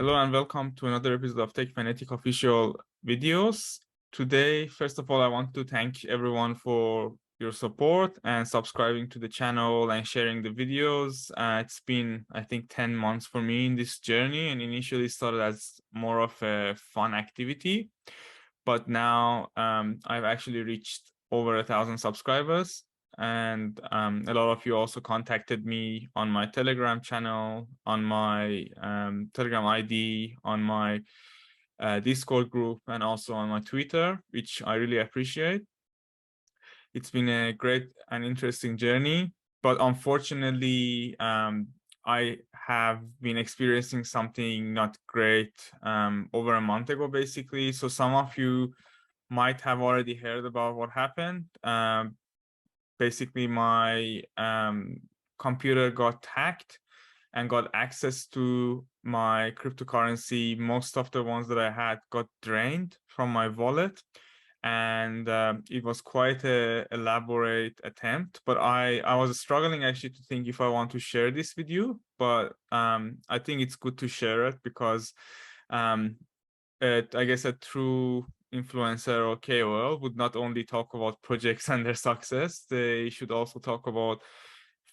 Hello and welcome to another episode of Techfanatic official videos. Today, first of all, I want to thank everyone for your support and subscribing to the channel and sharing the videos. It's been, I think, 10 months for me in this journey, and initially started as more of a fun activity. But now I've actually reached over 1,000 subscribers. And a lot of you also contacted me on my Telegram channel, on my Telegram ID, on my Discord group, and also on my Twitter, which I really appreciate. It's been a great and interesting journey, but unfortunately, I have been experiencing something not great over a month ago, basically. So some of you might have already heard about what happened. Basically, my computer got hacked and got access to my cryptocurrency. Most of the ones that I had got drained from my wallet. And it was quite an elaborate attempt, but I was struggling actually to think if I want to share this with you, but I think it's good to share it because I guess a true influencer or KOL would not only talk about projects and their success, they should also talk about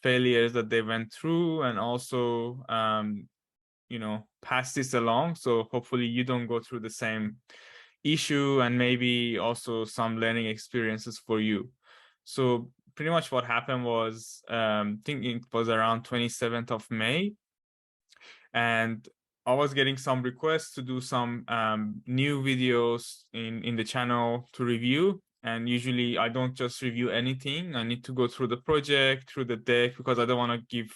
failures that they went through and also pass this along. So hopefully you don't go through the same issue, and maybe also some learning experiences for you. So pretty much what happened was, I think it was around 27th of May, and I was getting some requests to do some new videos in the channel to review. And usually I don't just review anything. I need to go through the project, through the deck, because I don't want to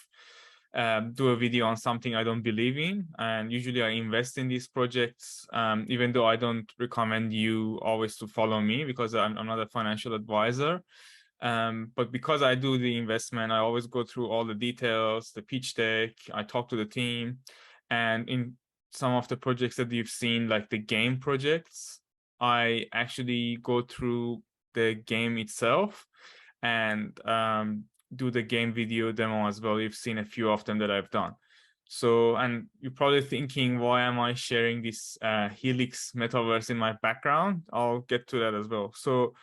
do a video on something I don't believe in. And usually I invest in these projects, even though I don't recommend you always to follow me because I'm not a financial advisor. But because I do the investment, I always go through all the details, the pitch deck, I talk to the team. And in some of the projects that you've seen, like the game projects, I actually go through the game itself and do the game video demo as well. You've seen a few of them that I've done. So, and you're probably thinking, why am I sharing this Helix metaverse in my background? I'll get to that as well. So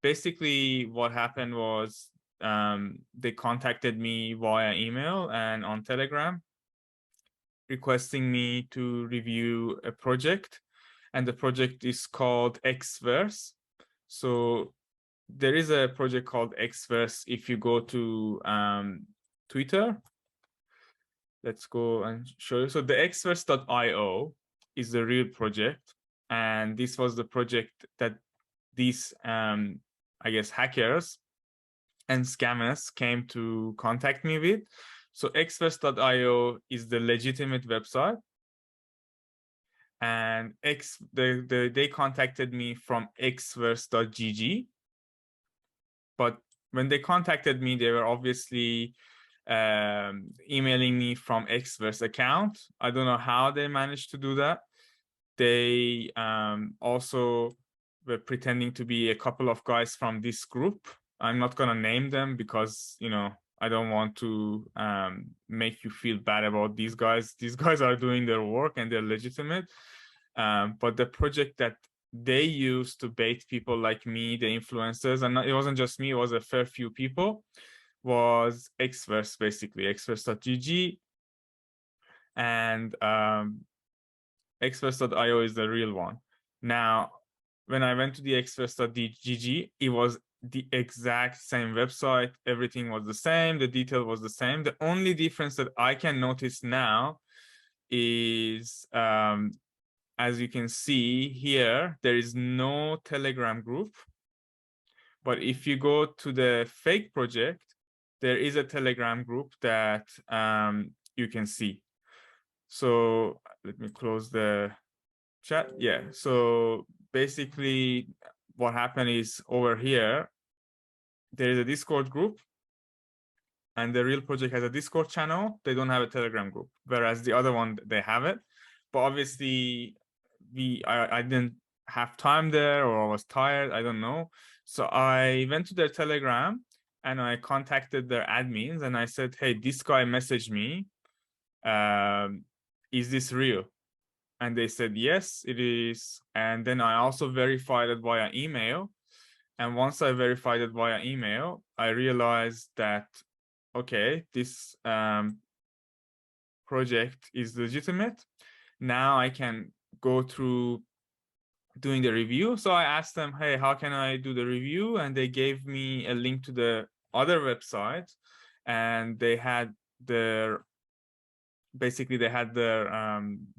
basically what happened was they contacted me via email and on Telegram, requesting me to review a project, and the project is called Xverse. So there is a project called Xverse. If you go to Twitter, let's go and show you. So the xverse.io is the real project, and this was the project that these I guess hackers and scammers came to contact me with. So xverse.io is the legitimate website, and they contacted me from xverse.gg. But when they contacted me, they were obviously emailing me from Xverse account. I don't know how they managed to do that. They also were pretending to be a couple of guys from this group. I'm not gonna name them because I don't want to make you feel bad about these guys. These guys are doing their work and they're legitimate. But the project that they used to bait people like me, the influencers, and it wasn't just me, it was a fair few people, was Xverse, basically, xverse.gg. And xverse.io is the real one. Now, when I went to the xverse.gg, it was the exact same website. Everything was the same. The detail was the same. The only difference that I can notice now is, as you can see here, there is no Telegram group. But if you go to the fake project, there is a Telegram group that you can see. So let me close the chat. Yeah, so basically what happened is, over here, there is a Discord group, and the real project has a Discord channel. They don't have a Telegram group, whereas the other one, they have it. But obviously I didn't have time there, or I was tired, I don't know. So I went to their Telegram and I contacted their admins and I said, hey, this guy messaged me. Is this real? And they said, yes, it is. And then I also verified it via email. And once I verified it via email, I realized that, okay, this project is legitimate. Now I can go through doing the review. So I asked them, hey, how can I do the review? And they gave me a link to the other website, and they had their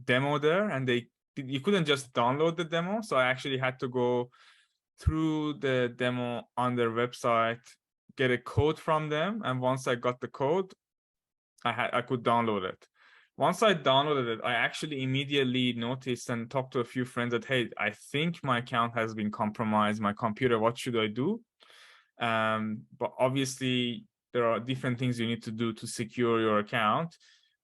demo there, and you couldn't just download the demo. So I actually had to go through the demo on their website, get a code from them, and once I got the code, I could download it. Once I downloaded it, I actually immediately noticed and talked to a few friends that, hey, I think my account has been compromised, my computer, what should I do? But obviously, there are different things you need to do to secure your account.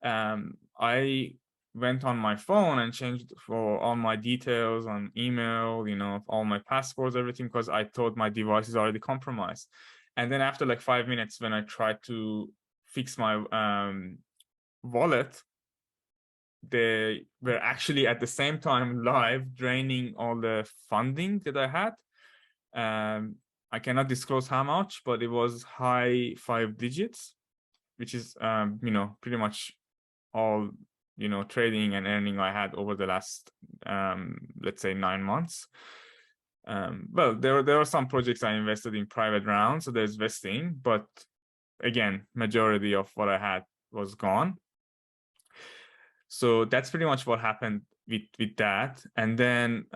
I went on my phone and changed for all my details on email, all my passwords, everything, because I thought my device is already compromised. And then after like 5 minutes, when I tried to fix my wallet, they were actually at the same time live draining all the funding that I had. I cannot disclose how much, but it was high 5 digits, which is pretty much all trading and earning I had over the last let's say 9 months. Well, there are some projects I invested in private rounds, so there's vesting, but again, majority of what I had was gone. So that's pretty much what happened with that. And then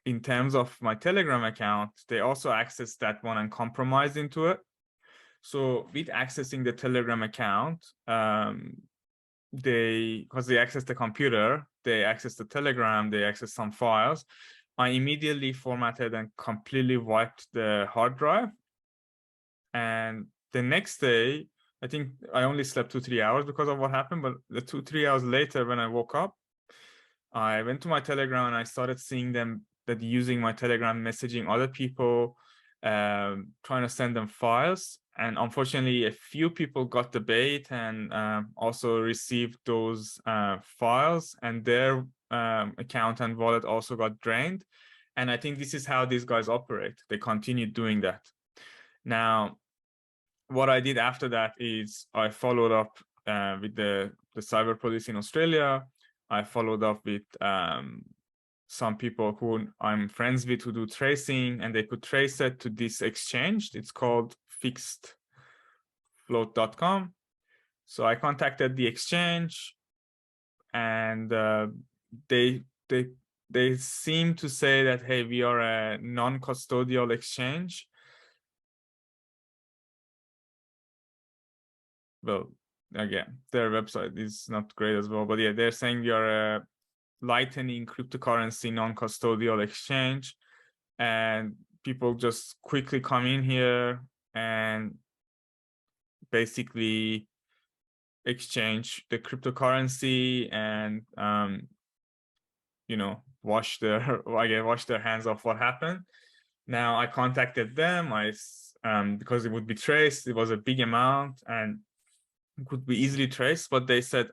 in terms of my Telegram account, they also accessed that one and compromised into it. So with accessing the Telegram account, because they accessed the computer, they accessed the Telegram, they accessed some files, I immediately formatted and completely wiped the hard drive. And the next day, I think I only slept 2-3 hours because of what happened, but the 2-3 hours later when I woke up, I went to my Telegram and I started seeing them that using my Telegram, messaging other people, trying to send them files. And unfortunately, a few people got the bait and also received those files, and their account and wallet also got drained. And I think this is how these guys operate. They continued doing that. Now, what I did after that is I followed up with the cyber police in Australia. I followed up with some people who I'm friends with who do tracing, and they could trace it to this exchange. It's called fixedfloat.com. So I contacted the exchange, and they seem to say that, hey, we are a non-custodial exchange. Well, again, their website is not great as well, but yeah, they're saying we are a Lightning cryptocurrency non-custodial exchange, and people just quickly come in here and basically exchange the cryptocurrency and wash their hands off what happened. Now I contacted them, because it would be traced, it was a big amount and could be easily traced, but they said,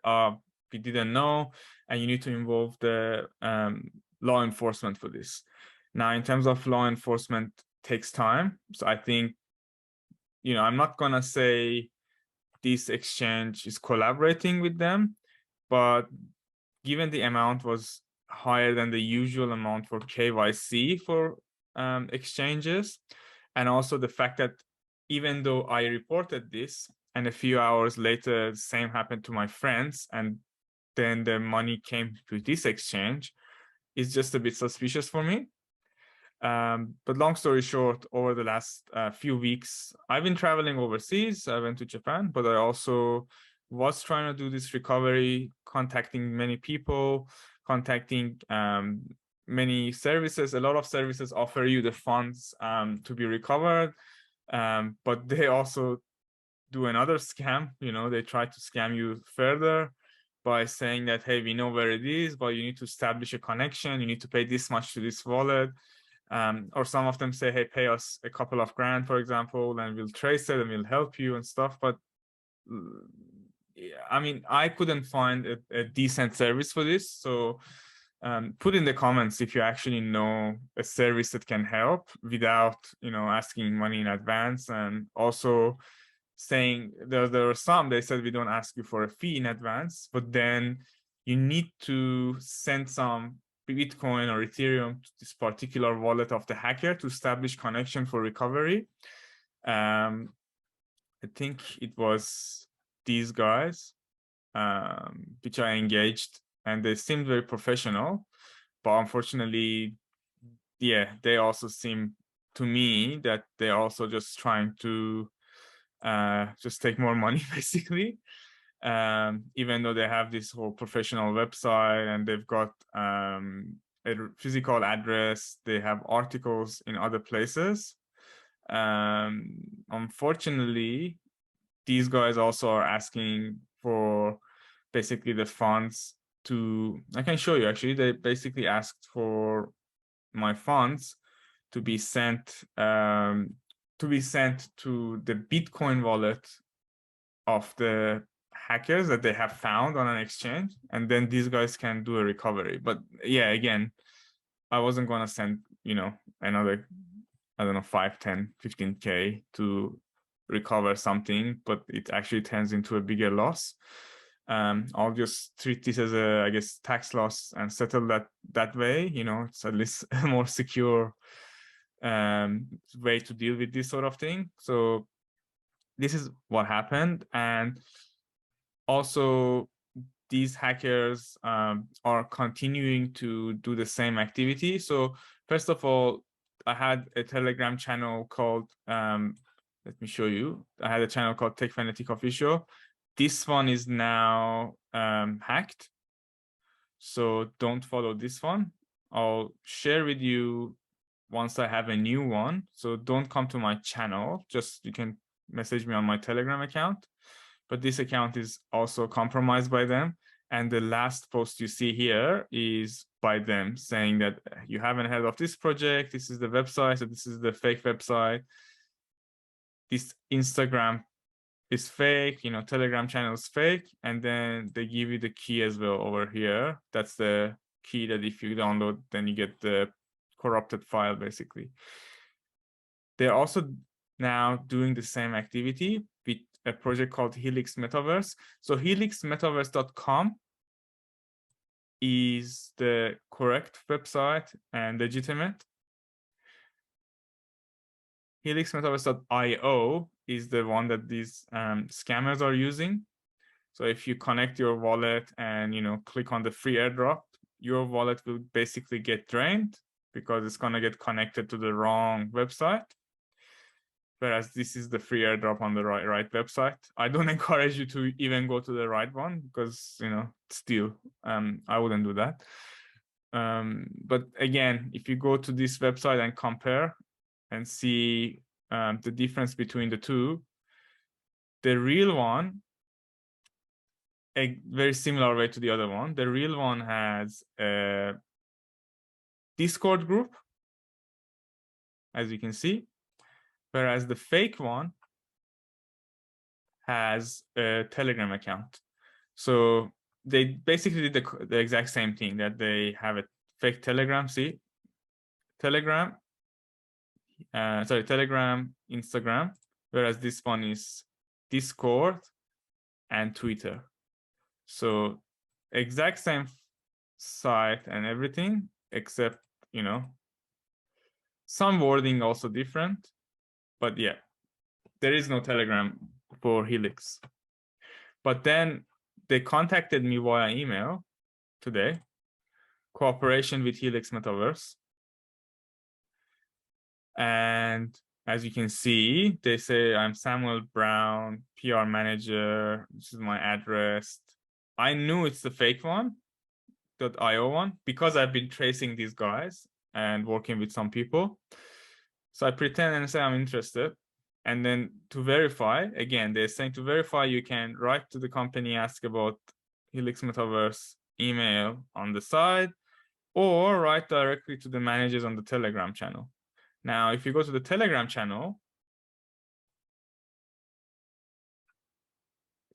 we didn't know, and you need to involve the law enforcement for this. Now, in terms of law enforcement, takes time. So I think, I'm not gonna say this exchange is collaborating with them, but given the amount was higher than the usual amount for KYC for exchanges, and also the fact that even though I reported this, and a few hours later, the same happened to my friends, and then the money came to this exchange, is just a bit suspicious for me. But long story short, over the last few weeks, I've been traveling overseas. I went to Japan, but I also was trying to do this recovery, contacting many people, contacting many services. A lot of services offer you the funds to be recovered, but they also do another scam. They try to scam you further by saying that, hey, we know where it is, but you need to establish a connection. You need to pay this much to this wallet. Or some of them say, hey, pay us a couple of grand, for example, and we'll trace it and we'll help you and stuff. But I mean, I couldn't find a decent service for this. So put in the comments if you actually know a service that can help without, asking money in advance. And also saying there are some, they said we don't ask you for a fee in advance, but then you need to send some Bitcoin or Ethereum to this particular wallet of the hacker to establish connection for recovery. I think it was these guys, which I engaged, and they seemed very professional, but unfortunately, yeah, they also seem to me that they're also just trying to just take more money, basically. Even though they have this whole professional website and they've got a physical address, they have articles in other places. Unfortunately, these guys also are asking for basically the funds to, I can show you actually, they basically asked for my funds to be sent to the Bitcoin wallet of the hackers that they have found on an exchange, and then these guys can do a recovery. But yeah, again, I wasn't going to send, another, I don't know, 5, 10, 15K to recover something, but it actually turns into a bigger loss. I'll just treat this as a, I guess, tax loss and settle that way. It's at least a more secure way to deal with this sort of thing. So this is what happened. And also, these hackers are continuing to do the same activity. So first of all, I had a Telegram channel called, let me show you. I had a channel called Techfanaticofficial. This one is now hacked. So don't follow this one. I'll share with you once I have a new one. So don't come to my channel. Just you can message me on my Telegram account. But this account is also compromised by them. And the last post you see here is by them saying that you haven't heard of this project. This is the website. So this is the fake website. This Instagram is fake, Telegram channel is fake. And then they give you the key as well over here. That's the key that if you download, then you get the corrupted file, basically. They're also now doing the same activity with a project called Helix Metaverse. So helixmetaverse.com is the correct website and legitimate. helixmetaverse.io is the one that these scammers are using. So if you connect your wallet and click on the free airdrop, your wallet will basically get drained because it's going to get connected to the wrong website. Whereas this is the free airdrop on the right website. I don't encourage you to even go to the right one because, still, I wouldn't do that. But again, if you go to this website and compare and see the difference between the two, the real one, a very similar way to the other one, the real one has a Discord group, as you can see. Whereas the fake one has a Telegram account. So they basically did the exact same thing, that they have a fake Telegram, see? Telegram, Instagram, whereas this one is Discord and Twitter. So exact same site and everything, except, some wording also different. But yeah, there is no Telegram for Helix. But then they contacted me via email today, cooperation with Helix Metaverse. And as you can see, they say, I'm Samuel Brown, PR manager. This is my address. I knew it's the fake one, .io one, because I've been tracing these guys and working with some people. So I pretend and say I'm interested. And then to verify, again, they're saying to verify, you can write to the company, ask about Helix Metaverse email on the side, or write directly to the managers on the Telegram channel. Now, if you go to the Telegram channel,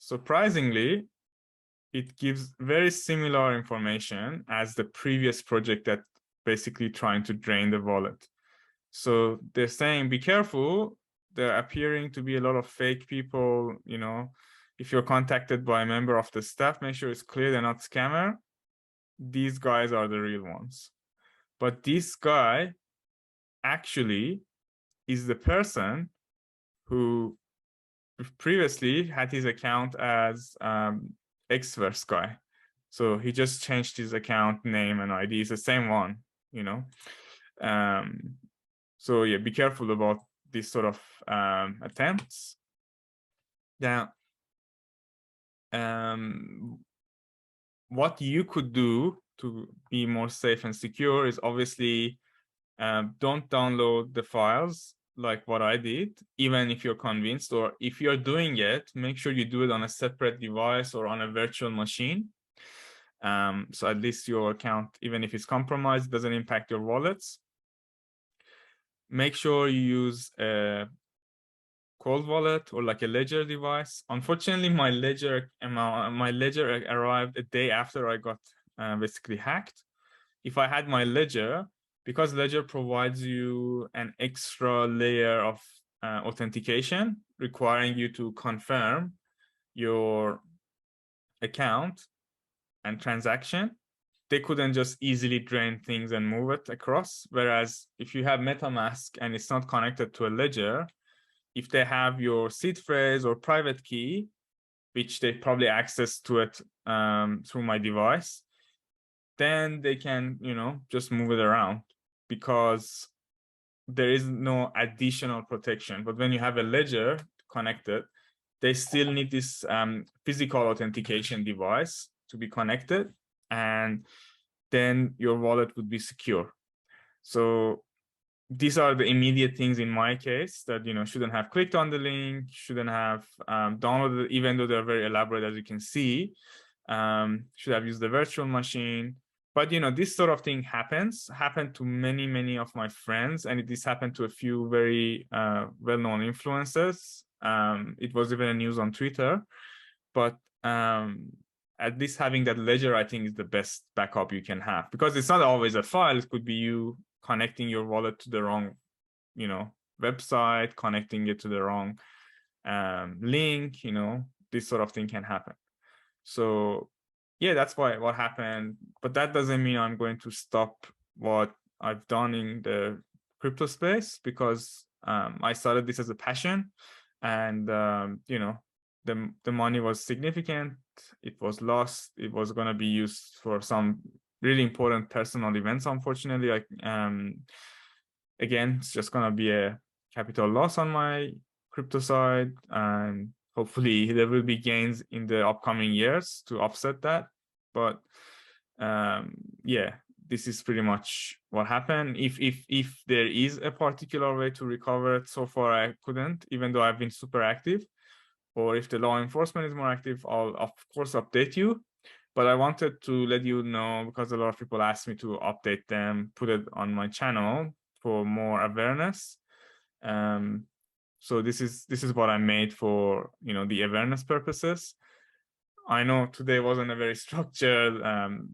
surprisingly, it gives very similar information as the previous project that basically trying to drain the wallet. So they're saying, be careful. There appearing to be a lot of fake people. You know, if you're contacted by a member of the staff, make sure it's clear they're not scammer. These guys are the real ones. But this guy actually is the person who previously had his account as Xverse guy. So he just changed his account name and ID. It's the same one, you know. So yeah, be careful about this sort of attempts. Now, what you could do to be more safe and secure is obviously don't download the files like what I did, even if you're convinced, or if you're doing it, make sure you do it on a separate device or on a virtual machine. So at least your account, even if it's compromised, doesn't impact your wallets. Make sure you use a cold wallet or like a ledger device. Unfortunately, my ledger arrived a day after I got basically hacked. If I had my ledger, because ledger provides you an extra layer of authentication, requiring you to confirm your account and transaction, they couldn't just easily drain things and move it across. Whereas if you have MetaMask and it's not connected to a ledger, if they have your seed phrase or private key, which they probably access to it through my device, then they can, you know, just move it around because there is no additional protection. But when you have a ledger connected, they still need this physical authentication device to be connected, and then your wallet would be secure. So these are the immediate things in my case that, you know, shouldn't have clicked on the link, shouldn't have downloaded, even though they're very elaborate, as you can see, should have used the virtual machine. But, you know, this sort of thing happened to many of my friends, and this happened to a few very well-known influencers. It was even a news on Twitter, but at least having that ledger, I think, is the best backup you can have, because it's not always a file. It could be you connecting your wallet to the wrong, you know, website, connecting it to the wrong link, you know, this sort of thing can happen. So yeah, that's what happened. But that doesn't mean I'm going to stop what I've done in the crypto space, because I started this as a passion, and you know, the money was significant. It was lost. It was going to be used for some really important personal events. Unfortunately, like again, it's just going to be a capital loss on my crypto side, and hopefully there will be gains in the upcoming years to offset that. But yeah, this is pretty much what happened. If there is a particular way to recover it, so far I couldn't, even though I've been super active. Or if the law enforcement is more active, I'll of course update you. But I wanted to let you know, because a lot of people asked me to update them, put it on my channel for more awareness. So this is what I made for, you know, the awareness purposes. I know today wasn't a very structured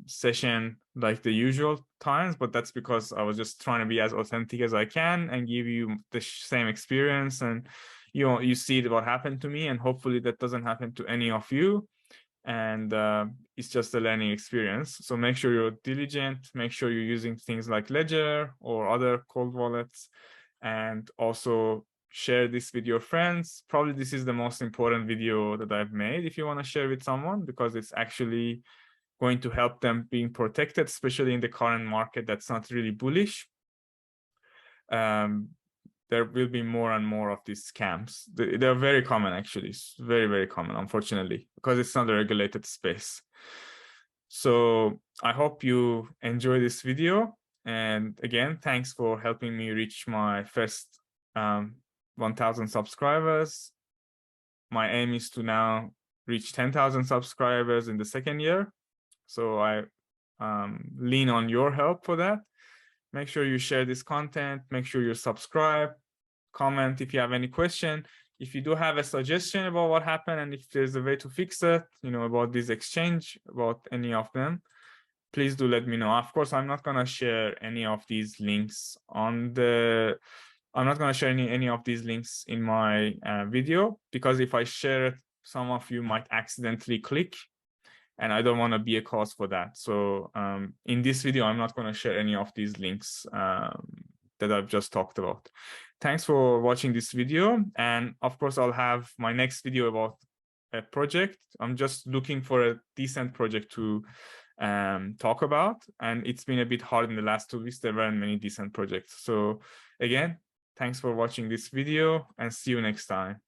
session like the usual times, but that's because I was just trying to be as authentic as I can and give you the same experience. And you know, you see what happened to me, and hopefully that doesn't happen to any of you. And it's just a learning experience. So make sure you're diligent, make sure you're using things like Ledger or other cold wallets, and also share this with your friends. Probably this is the most important video that I've made if you want to share with someone, because it's actually going to help them being protected, especially in the current market that's not really bullish. There will be more and more of these scams. They're very common, actually. It's very common, unfortunately, because it's not a regulated space. So I hope you enjoy this video. And again, thanks for helping me reach my first 1,000 subscribers. My aim is to now reach 10,000 subscribers in the second year. So I lean on your help for that. Make sure you share this content. Make sure you subscribe, comment if you have any question. If you do have a suggestion about what happened and if there's a way to fix it, about this exchange, about any of them, please do let me know. Of course, I'm not going to share any of these links I'm not going to share any of these links in my video, because if I share it, some of you might accidentally click, and I don't want to be a cause for that. So in this video, I'm not going to share any of these links that I've just talked about. Thanks for watching this video. And of course, I'll have my next video about a project. I'm just looking for a decent project to talk about. And it's been a bit hard in the last 2 weeks. There weren't many decent projects. So again, thanks for watching this video and see you next time.